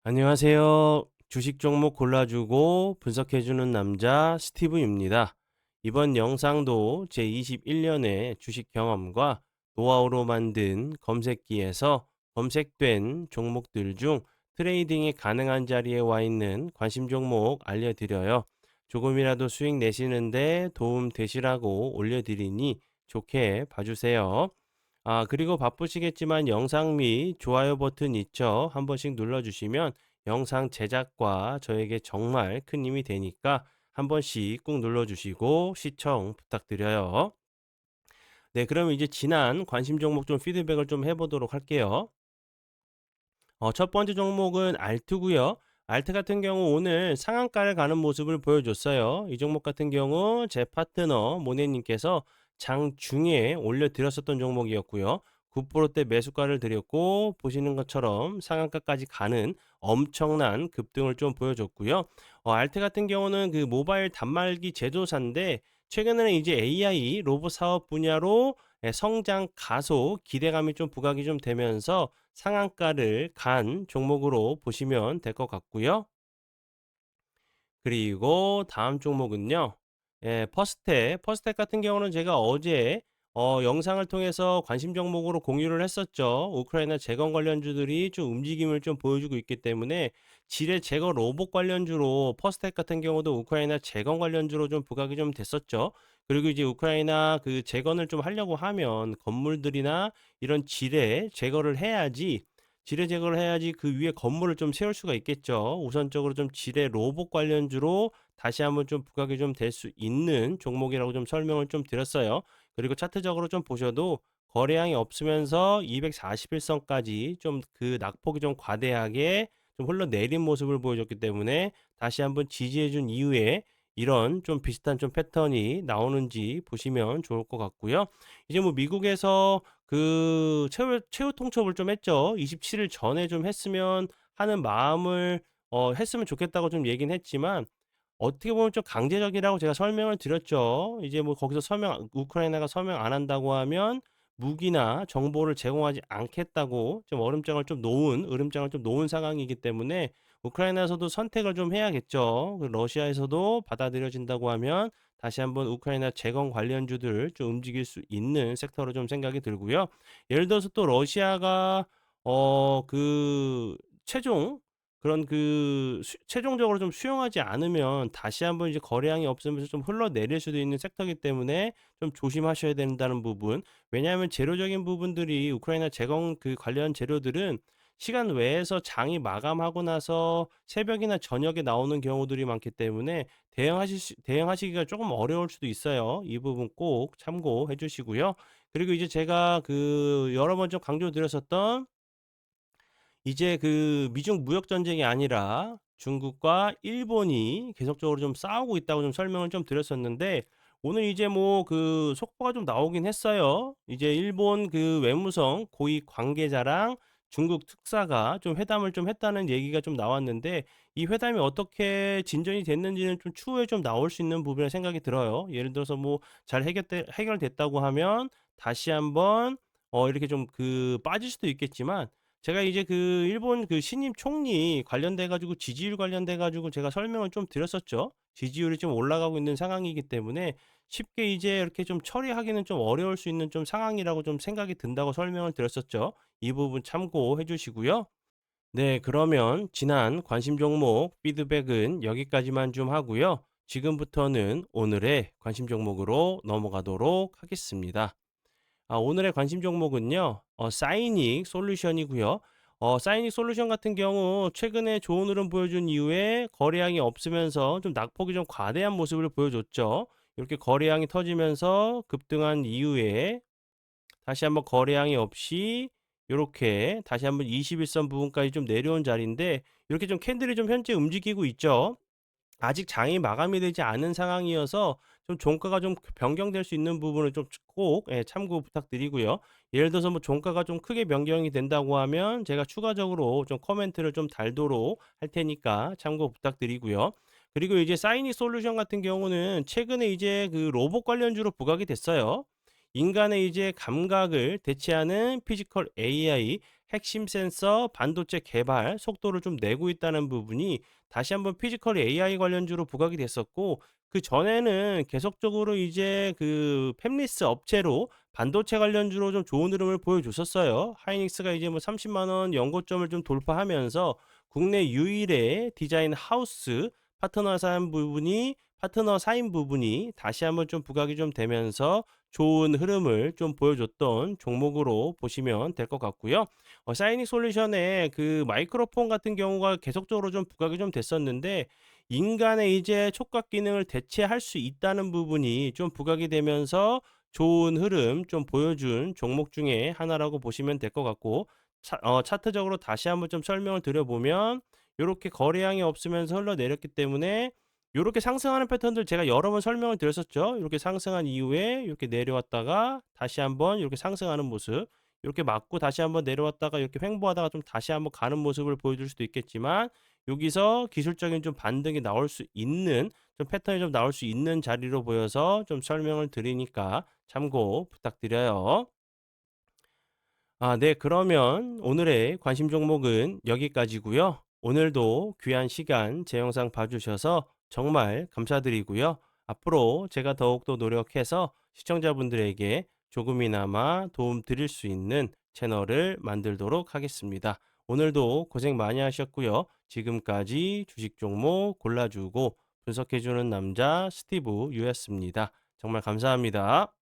안녕하세요. 주식 종목 골라주고 분석해주는 남자 스티브입니다. 이번 영상도 제21년의 주식 경험과 노하우로 만든 검색기에서 검색된 종목들 중 트레이딩이 가능한 자리에 와 있는 관심 종목 알려드려요. 조금이라도 수익 내시는데 도움 되시라고 올려드리니 좋게 봐주세요. 그리고 바쁘시겠지만 영상 및 좋아요 버튼 있죠? 한 번씩 눌러주시면 영상 제작과 저에게 정말 큰 힘이 되니까 한 번씩 꾹 눌러주시고 시청 부탁드려요. 네, 그러면 이제 지난 관심 종목 좀 피드백을 좀 해보도록 할게요. 첫 번째 종목은 알트고요. 알트 같은 경우 오늘 상한가를 가는 모습을 보여줬어요. 이 종목 같은 경우 제 파트너 모네님께서 장중에 올려드렸었던 종목이었고요. 9%대 매수가를 드렸고 보시는 것처럼 상한가까지 가는 엄청난 급등을 좀 보여줬고요. 알트 같은 경우는 그 모바일 단말기 제조사인데 최근에는 이제 AI 로봇 사업 분야로 성장 가속 기대감이 좀 부각이 좀 되면서 상한가를 간 종목으로 보시면 될 것 같고요. 그리고 다음 종목은요. 퍼스텍. 퍼스텍 같은 경우는 제가 어제 영상을 통해서 관심 종목으로 공유를 했었죠. 우크라이나 재건 관련주들이 좀 움직임을 좀 보여주고 있기 때문에 지뢰 제거 로봇 관련주로 퍼스텍 같은 경우도 우크라이나 재건 관련주로 좀 부각이 좀 됐었죠. 그리고 이제 우크라이나 그 재건을 좀 하려고 하면 건물들이나 이런 지뢰 제거를 해야지 지뢰 제거를 해야지 그 위에 건물을 좀 세울 수가 있겠죠. 우선적으로 좀 지뢰 로봇 관련주로 다시 한번 좀 부각이 좀 될 수 있는 종목이라고 좀 설명을 좀 드렸어요. 그리고 차트적으로 좀 보셔도 거래량이 없으면서 241선까지 좀 그 낙폭이 좀 과대하게 좀 흘러내린 모습을 보여줬기 때문에 다시 한번 지지해 준 이후에 이런 좀 비슷한 좀 패턴이 나오는지 보시면 좋을 것 같고요. 이제 뭐 미국에서 그 최후 통첩을 좀 했죠. 27일 전에 좀 했으면 하는 마음을 했으면 좋겠다고 좀 얘기는 했지만 어떻게 보면 좀 강제적이라고 제가 설명을 드렸죠. 이제 뭐 거기서 서명 우크라이나가 서명 안 한다고 하면 무기나 정보를 제공하지 않겠다고 좀 으름장을 좀 놓은 상황이기 때문에 우크라이나에서도 선택을 좀 해야겠죠. 러시아에서도 받아들여진다고 하면 다시 한번 우크라이나 재건 관련주들 좀 움직일 수 있는 섹터로 좀 생각이 들고요. 예를 들어서 또 러시아가 그 최종 그런 그 최종적으로 좀 수용하지 않으면 다시 한번 이제 거래량이 없으면서 좀 흘러내릴 수도 있는 섹터이기 때문에 좀 조심하셔야 된다는 부분. 왜냐하면 재료적인 부분들이 우크라이나 재건 그 관련 재료들은 시간 외에서 장이 마감하고 나서 새벽이나 저녁에 나오는 경우들이 많기 때문에 대응하시기가 조금 어려울 수도 있어요. 이 부분 꼭 참고해 주시고요. 그리고 이제 제가 그 여러 번 좀 강조드렸었던 이제 그 미중 무역 전쟁이 아니라 중국과 일본이 계속적으로 좀 싸우고 있다고 좀 설명을 좀 드렸었는데 오늘 이제 뭐 그 속보가 좀 나오긴 했어요. 이제 일본 그 외무성 고위 관계자랑 중국 특사가 좀 회담을 좀 했다는 얘기가 좀 나왔는데 이 회담이 어떻게 진전이 됐는지는 좀 추후에 좀 나올 수 있는 부분이라 생각이 들어요. 예를 들어서 뭐 잘 해결됐다고 하면 다시 한번 이렇게 좀 그 빠질 수도 있겠지만 제가 이제 그 일본 그 신임 총리 관련돼 가지고 지지율 관련돼 가지고 제가 설명을 좀 드렸었죠. 지지율이 좀 올라가고 있는 상황이기 때문에 쉽게 이제 이렇게 좀 처리하기는 좀 어려울 수 있는 좀 상황이라고 좀 생각이 든다고 설명을 드렸었죠. 이 부분 참고해 주시고요. 네, 그러면 지난 관심 종목 피드백은 여기까지만 좀 하고요. 지금부터는 오늘의 관심 종목으로 넘어가도록 하겠습니다. 오늘의 관심 종목은요. 사이닉 솔루션이고요. 사이닉 솔루션 같은 경우 최근에 좋은 흐름 보여준 이후에 거래량이 없으면서 좀 낙폭이 좀 과대한 모습을 보여줬죠. 이렇게 거래량이 터지면서 급등한 이후에 다시 한번 거래량이 없이 요렇게 다시 한번 21선 부분까지 좀 내려온 자리인데 이렇게 좀 캔들이 좀 현재 움직이고 있죠. 아직 장이 마감이 되지 않은 상황이어서 좀 종가가 좀 변경될 수 있는 부분을 좀 꼭 참고 부탁드리고요. 예를 들어서 뭐 종가가 좀 크게 변경이 된다고 하면 제가 추가적으로 좀 코멘트를 좀 달도록 할 테니까 참고 부탁드리고요. 그리고 이제 사이닉 솔루션 같은 경우는 최근에 이제 그 로봇 관련주로 부각이 됐어요. 인간의 이제 감각을 대체하는 피지컬 AI 핵심 센서, 반도체 개발 속도를 좀 내고 있다는 부분이 다시 한번 피지컬 AI 관련주로 부각이 됐었고, 그전에는 계속적으로 이제 그 팹리스 업체로 반도체 관련주로 좀 좋은 흐름을 보여줬었어요. 하이닉스가 이제 뭐 30만 원 연고점을 좀 돌파하면서 국내 유일의 디자인 하우스 파트너사인 부분이 다시 한번 좀 부각이 좀 되면서 좋은 흐름을 좀 보여줬던 종목으로 보시면 될 것 같고요. 사이닉 솔루션의 그 마이크로폰 같은 경우가 계속적으로 좀 부각이 좀 됐었는데, 인간의 이제 촉각 기능을 대체할 수 있다는 부분이 좀 부각이 되면서 좋은 흐름 좀 보여준 종목 중에 하나라고 보시면 될 것 같고, 차트적으로 다시 한번 좀 설명을 드려보면, 요렇게 거래량이 없으면서 흘러내렸기 때문에 요렇게 상승하는 패턴들 제가 여러 번 설명을 드렸었죠. 요렇게 상승한 이후에 요렇게 내려왔다가 다시 한번 요렇게 상승하는 모습, 요렇게 맞고 다시 한번 내려왔다가 이렇게 횡보하다가 좀 다시 한번 가는 모습을 보여줄 수도 있겠지만, 여기서 기술적인 좀 반등이 나올 수 있는, 좀 패턴이 좀 나올 수 있는 자리로 보여서 좀 설명을 드리니까 참고 부탁드려요. 네. 그러면 오늘의 관심 종목은 여기까지고요. 오늘도 귀한 시간 제 영상 봐주셔서 정말 감사드리고요. 앞으로 제가 더욱더 노력해서 시청자분들에게 조금이나마 도움 드릴 수 있는 채널을 만들도록 하겠습니다. 오늘도 고생 많이 하셨고요. 지금까지 주식 종목 골라주고 분석해주는 남자 스티브 유였습니다. 정말 감사합니다.